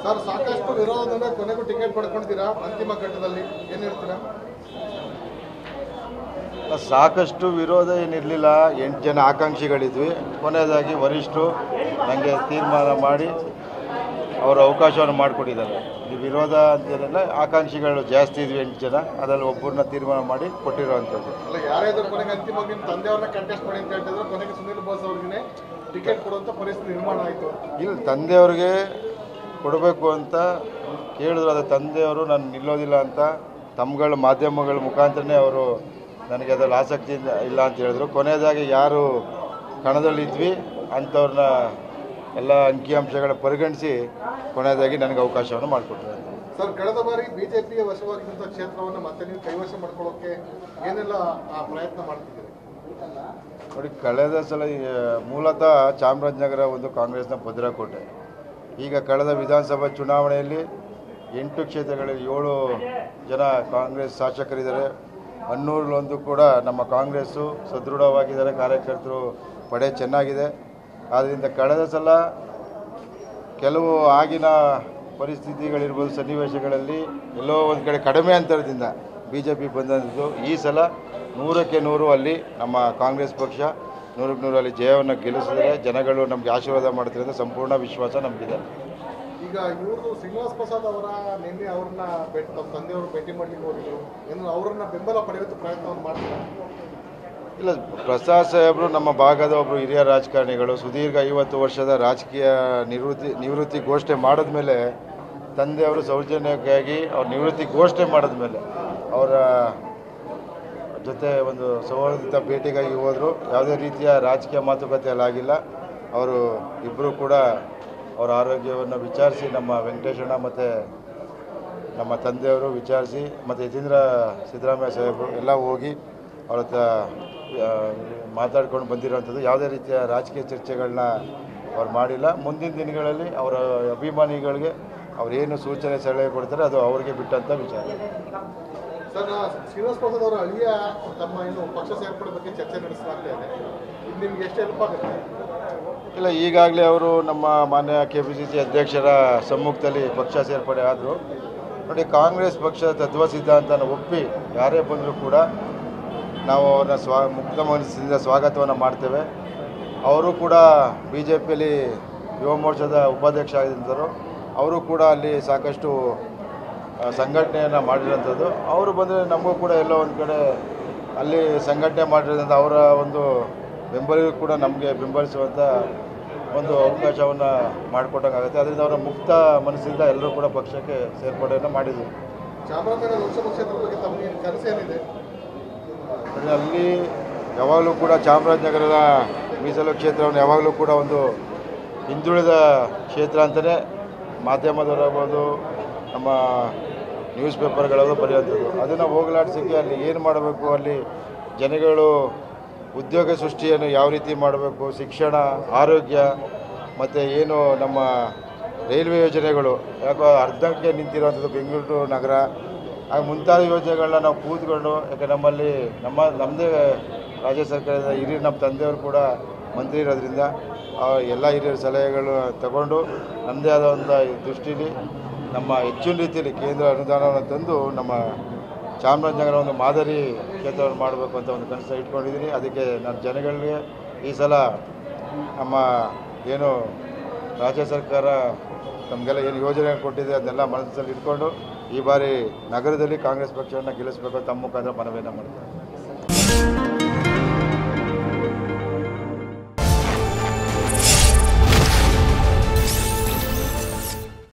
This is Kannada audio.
ಸರ್ ಸಾಕಷ್ಟು ವಿರೋಧದಿಂದ ಕೊನೆಗೂ ಟಿಕೆಟ್ ಪಡ್ಕೊಂಡಿದ್ದೀರಾ ಅಂತಿಮ ಘಟ್ಟದಲ್ಲಿ ಏನು ಹೇಳ್ತೀರಾ? ಸಾಕಷ್ಟು ವಿರೋಧ ಏನಿರಲಿಲ್ಲ, 8 ಜನ ಆಕಾಂಕ್ಷಿಗಳಿದ್ವಿ. ಕೊನೆಯದಾಗಿ ವರಿಷ್ಠರು ನನಗೆ ತೀರ್ಮಾನ ಮಾಡಿ ಅವರು ಅವಕಾಶವನ್ನು ಮಾಡಿಕೊಟ್ಟಿದ್ದಾರೆ. ಈ ವಿರೋಧ ಅಂತೇನಿಲ್ಲ, ಆಕಾಂಕ್ಷಿಗಳು ಜಾಸ್ತಿ ಇದ್ವಿ 8 ಜನ, ಅದರಲ್ಲಿ ಒಬ್ಬರನ್ನ ತೀರ್ಮಾನ ಮಾಡಿ ಕೊಟ್ಟಿರುವಂಥದ್ದು. ಅಲ್ಲ ಯಾರಾದ್ರೂ ಕೊನೆಗೆ ಅಂತಿಮವಾಗಿ ನಿಮ್ಮ ತಂದೆಯವ್ರನ್ನ ಕಂಟೆಸ್ಟ್ ಮಾಡಿ ಅಂತ ಹೇಳ್ತಿದ್ರು, ಕೊನೆಗೆ ಸುನೀಲ್ ಬೋಸ್ ಅವ್ರಿಗೆ ಟಿಕೆಟ್ ಕೊಡುವಂಥ ಪರಿಸ್ಥಿತಿ ನಿರ್ಮಾಣ ಆಯಿತು. ಇಲ್ಲ, ತಂದೆಯವ್ರಿಗೆ ಕೊಡಬೇಕು ಅಂತ ಕೇಳಿದ್ರು, ಅದು ತಂದೆಯವರು ನಾನು ನಿಲ್ಲೋದಿಲ್ಲ ಅಂತ ತಮ್ಮಗಳ ಮಾಧ್ಯಮಗಳ ಮುಖಾಂತರನೇ ಅವರು ನನಗೆ ಅದರಲ್ಲಿ ಆಸಕ್ತಿ ಇಲ್ಲ ಅಂತ ಹೇಳಿದ್ರು. ಕೊನೆಯದಾಗಿ ಯಾರು ಕಣದಲ್ಲಿದ್ವಿ ಅಂಥವ್ರನ್ನ ಎಲ್ಲ ಅಂಕಿಅಂಶಗಳ ಪರಿಗಣಿಸಿ ಕೊನೆಯದಾಗಿ ನನಗೆ ಅವಕಾಶವನ್ನು ಮಾಡಿಕೊಟ್ರು. ಸರ್, ಕಳೆದ ಬಾರಿ ಬಿಜೆಪಿಯ ವಶವಾಗಿದ್ದಂಥ ಕ್ಷೇತ್ರವನ್ನು ಮತ್ತೆ ನೀವು ಕೈವಶ ಮಾಡ್ಕೊಳ್ಳೋಕೆ ಏನೆಲ್ಲ ಪ್ರಯತ್ನ ಮಾಡ್ತಿದ್ದೀರಿ? ನೋಡಿ, ಕಳೆದ ಸಲ ಮೂಲತಃ ಚಾಮರಾಜನಗರ ಒಂದು ಕಾಂಗ್ರೆಸ್ನ ಭದ್ರಕೋಟೆ. ಈಗ ಕಳೆದ ವಿಧಾನಸಭಾ ಚುನಾವಣೆಯಲ್ಲಿ 8 ಕ್ಷೇತ್ರಗಳಲ್ಲಿ 7 ಜನ ಕಾಂಗ್ರೆಸ್ ಶಾಸಕರಿದ್ದಾರೆ. ಹನ್ನೂರಲ್ಲೊಂದು ಕೂಡ ನಮ್ಮ ಕಾಂಗ್ರೆಸ್ಸು ಸದೃಢವಾಗಿದ್ದಾರೆ, ಕಾರ್ಯಕರ್ತರು ಪಡೆ ಚೆನ್ನಾಗಿದೆ. ಆದ್ದರಿಂದ ಕಳೆದ ಸಲ ಕೆಲವು ಆಗಿನ ಪರಿಸ್ಥಿತಿಗಳಿರ್ಬೋದು, ಸನ್ನಿವೇಶಗಳಲ್ಲಿ ಎಲ್ಲೋ ಒಂದು ಕಡೆ ಕಡಿಮೆ ಅಂತರದಿಂದ BJP ಬಂದಂಥದ್ದು. ಈ ಸಲ 100ಕ್ಕೆ 100 ಅಲ್ಲಿ ನಮ್ಮ ಕಾಂಗ್ರೆಸ್ ಪಕ್ಷ 100ಕ್ಕೆ 100 ಅಲ್ಲಿ ಜಯವನ್ನು ಗೆಲ್ಲಿಸಿದರೆ ಜನಗಳು ನಮಗೆ ಆಶೀರ್ವಾದ ಮಾಡ್ತಾರೆ ಅಂತ ಸಂಪೂರ್ಣ ವಿಶ್ವಾಸ ನಮಗಿದೆ. ಈಗ ಇವ್ರದ್ದು ಶ್ರೀನಿವಾಸ್ ಪ್ರಸಾದ್ ಅವರ ನಿನ್ನೆ ಅವ್ರನ್ನ ತಮ್ಮ ತಂದೆಯವರು ಭೇಟಿ ಮಾಡಲಿಕ್ಕೆ ಹೋಗಿದ್ರು, ಏನು ಅವರನ್ನ ಬೆಂಬಲ ಪಡೆಯುವಂಥ ಪ್ರಯತ್ನವನ್ನು ಮಾಡ್ತಾರೆ? ಇಲ್ಲ, ಪ್ರಸಾದ್ ಸಾಹೇಬರು ನಮ್ಮ ಭಾಗದ ಒಬ್ಬರು ಹಿರಿಯ ರಾಜಕಾರಣಿಗಳು. ಸುದೀರ್ಘ 50 ವರ್ಷದ ರಾಜಕೀಯ ನಿವೃತ್ತಿ ಘೋಷಣೆ ಮಾಡಿದ್ಮೇಲೆ ತಂದೆಯವರು ಸೌಜನ್ಯಕ್ಕಾಗಿ ಅವ್ರ ನಿವೃತ್ತಿ ಘೋಷಣೆ ಮಾಡಿದ್ಮೇಲೆ ಅವರ ಜೊತೆ ಒಂದು ಸೌಹಾರ್ದಿತ ಭೇಟಿಗಾಗಿ ಹೋದರು. ಯಾವುದೇ ರೀತಿಯ ರಾಜಕೀಯ ಮಾತುಕತೆ ಆಗಿಲ್ಲ. ಅವರು ಇಬ್ಬರು ಕೂಡ ಅವರ ಆರೋಗ್ಯವನ್ನು ವಿಚಾರಿಸಿ, ನಮ್ಮ ವೆಂಕಟೇಶಣ್ಣ ಮತ್ತು ನಮ್ಮ ತಂದೆಯವರು ವಿಚಾರಿಸಿ, ಮತ್ತು ಯತೀಂದ್ರ ಸಿದ್ದರಾಮಯ್ಯ ಸಾಹೇಬರು ಎಲ್ಲ ಹೋಗಿ ಅವ್ರ ಹತ್ರ ಮಾತಾಡ್ಕೊಂಡು ಬಂದಿರೋವಂಥದ್ದು. ಯಾವುದೇ ರೀತಿಯ ರಾಜಕೀಯ ಚರ್ಚೆಗಳನ್ನ ಅವ್ರು ಮಾಡಿಲ್ಲ. ಮುಂದಿನ ದಿನಗಳಲ್ಲಿ ಅವರ ಅಭಿಮಾನಿಗಳಿಗೆ ಅವರೇನು ಸೂಚನೆ ಸಲಹೆ ಕೊಡ್ತಾರೆ ಅದು ಅವ್ರಿಗೆ ಬಿಟ್ಟಂಥ ವಿಚಾರ. ಸರ್, ಶ್ರೀನಿವಾಸ್ ಪ್ರಸಾದ್ ಅವರ ಅಳಿಯ ತಮ್ಮ ಏನು ಪಕ್ಷ ಸೇರ್ಪಡೆ ಬಗ್ಗೆ ಚರ್ಚೆ ನಡೆಸಲಾಗ್ತಾ ಇದೆ, ಇದು ನಿಮ್ಗೆ ಎಷ್ಟು ಹೆಲ್ಪ್ ಆಗುತ್ತೆ? ಇಲ್ಲ, ಈಗಾಗಲೇ ಅವರು ನಮ್ಮ ಮಾನ್ಯ KPCC ಅಧ್ಯಕ್ಷರ ಸಮ್ಮುಖದಲ್ಲಿ ಪಕ್ಷ ಸೇರ್ಪಡೆ ಆದರು. ನೋಡಿ, ಕಾಂಗ್ರೆಸ್ ಪಕ್ಷದ ತತ್ವ ಸಿದ್ಧಾಂತನ ಒಪ್ಪಿ ಯಾರೇ ಬಂದರೂ ಕೂಡ ನಾವು ಅವ್ರನ್ನ ಮುಕ್ತ ಮನಸ್ಸಿನಿಂದ ಸ್ವಾಗತವನ್ನು ಮಾಡ್ತೇವೆ. ಅವರು ಕೂಡ BJPಯಲ್ಲಿ ಯುವ ಮೋರ್ಚಾದ ಉಪಾಧ್ಯಕ್ಷ ಆಗಿದ್ದರು. ಅವರು ಕೂಡ ಅಲ್ಲಿ ಸಾಕಷ್ಟು ಸಂಘಟನೆಯನ್ನು ಮಾಡಿರೋಂಥದ್ದು. ಅವರು ಬಂದರೆ ನಮಗೂ ಕೂಡ ಎಲ್ಲೋ ಒಂದು ಕಡೆ ಅಲ್ಲಿ ಸಂಘಟನೆ ಮಾಡಿರೋದ್ರಿಂದ ಅವರ ಒಂದು ಬೆಂಬಲಿಗೂ ಕೂಡ ನಮಗೆ ಬೆಂಬಲಿಸುವಂಥ ಒಂದು ಅವಕಾಶವನ್ನು ಮಾಡಿಕೊಟ್ಟಂಗಾಗುತ್ತೆ. ಅದರಿಂದ ಅವರ ಮುಕ್ತ ಮನಸ್ಸಿಂದ ಎಲ್ಲರೂ ಕೂಡ ಪಕ್ಷಕ್ಕೆ ಸೇರ್ಪಡೆಯನ್ನು ಮಾಡಿದ್ವಿ. ಚಾಮರಾಜನಗರ ಲೋಕಸಭಾ ಕ್ಷೇತ್ರದ ಬಗ್ಗೆ ತಮಗೆ ಕನಸು ಏನಿದೆ? ಅಲ್ಲಿ ಯಾವಾಗಲೂ ಕೂಡ ಚಾಮರಾಜನಗರದ ಮೀಸಲು ಕ್ಷೇತ್ರವನ್ನು ಯಾವಾಗಲೂ ಕೂಡ ಒಂದು ಹಿಂದುಳಿದ ಕ್ಷೇತ್ರ ಅಂತಲೇ ಮಾಧ್ಯಮದವರಾಗ್ಬೋದು, ನಮ್ಮ ನ್ಯೂಸ್ ಪೇಪರ್ಗಳಾಗೂ ಬರೆಯುವಂಥದ್ದು. ಅದನ್ನು ಹೋಗಲಾಡಿಸೋಕ್ಕೆ ಅಲ್ಲಿ ಏನು ಮಾಡಬೇಕು, ಅಲ್ಲಿ ಜನಗಳು ಉದ್ಯೋಗ ಸೃಷ್ಟಿಯನ್ನು ಯಾವ ರೀತಿ ಮಾಡಬೇಕು, ಶಿಕ್ಷಣ, ಆರೋಗ್ಯ, ಮತ್ತು ಏನು ನಮ್ಮ ರೈಲ್ವೆ ಯೋಜನೆಗಳು ಯಾಕೋ ಅರ್ಧಕ್ಕೆ ನಿಂತಿರುವಂಥದ್ದು, ಬೆಂಗಳೂರು ನಗರ ಆಗ ಮುಂತಾದ ಯೋಜನೆಗಳನ್ನ ನಾವು ಕೂತ್ಕೊಂಡು, ಯಾಕೆ ನಮ್ಮಲ್ಲಿ ನಮ್ಮದೇ ರಾಜ್ಯ ಸರ್ಕಾರದ ಹಿರಿಯರು, ನಮ್ಮ ತಂದೆಯವರು ಕೂಡ ಮಂತ್ರಿ ಇರೋದ್ರಿಂದ ಎಲ್ಲ ಹಿರಿಯರ ಸಲಹೆಗಳು ತಗೊಂಡು ನಮ್ಮದೇ ಆದ ಒಂದು ದೃಷ್ಟಿಲಿ ನಮ್ಮ ಹೆಚ್ಚಿನ ರೀತಿಯಲ್ಲಿ ಕೇಂದ್ರ ಅನುದಾನವನ್ನು ತಂದು ನಮ್ಮ ಚಾಮರಾಜನಗರ ಒಂದು ಮಾದರಿ ಕ್ಷೇತ್ರವನ್ನು ಮಾಡಬೇಕು ಅಂತ ಒಂದು ಕನಸು ಇಟ್ಕೊಂಡಿದ್ದೀನಿ. ಅದಕ್ಕೆ ನಾನು ಜನಗಳಿಗೆ ಈ ಸಲ ನಮ್ಮ ಏನು ರಾಜ್ಯ ಸರ್ಕಾರ ನಮಗೆಲ್ಲ ಏನು ಯೋಜನೆ ಕೊಟ್ಟಿದೆ ಅದನ್ನೆಲ್ಲ ಮನಸ್ಸಲ್ಲಿ ಇಟ್ಕೊಂಡು ಈ ಬಾರಿ ನಗರದಲ್ಲಿ ಕಾಂಗ್ರೆಸ್ ಪಕ್ಷವನ್ನು ಗೆಲ್ಲಿಸಬೇಕು ತಮ್ಮ ಮುಖಾಂತರ ಮನವಿಯನ್ನು ಮಾಡ್ತಾರೆ.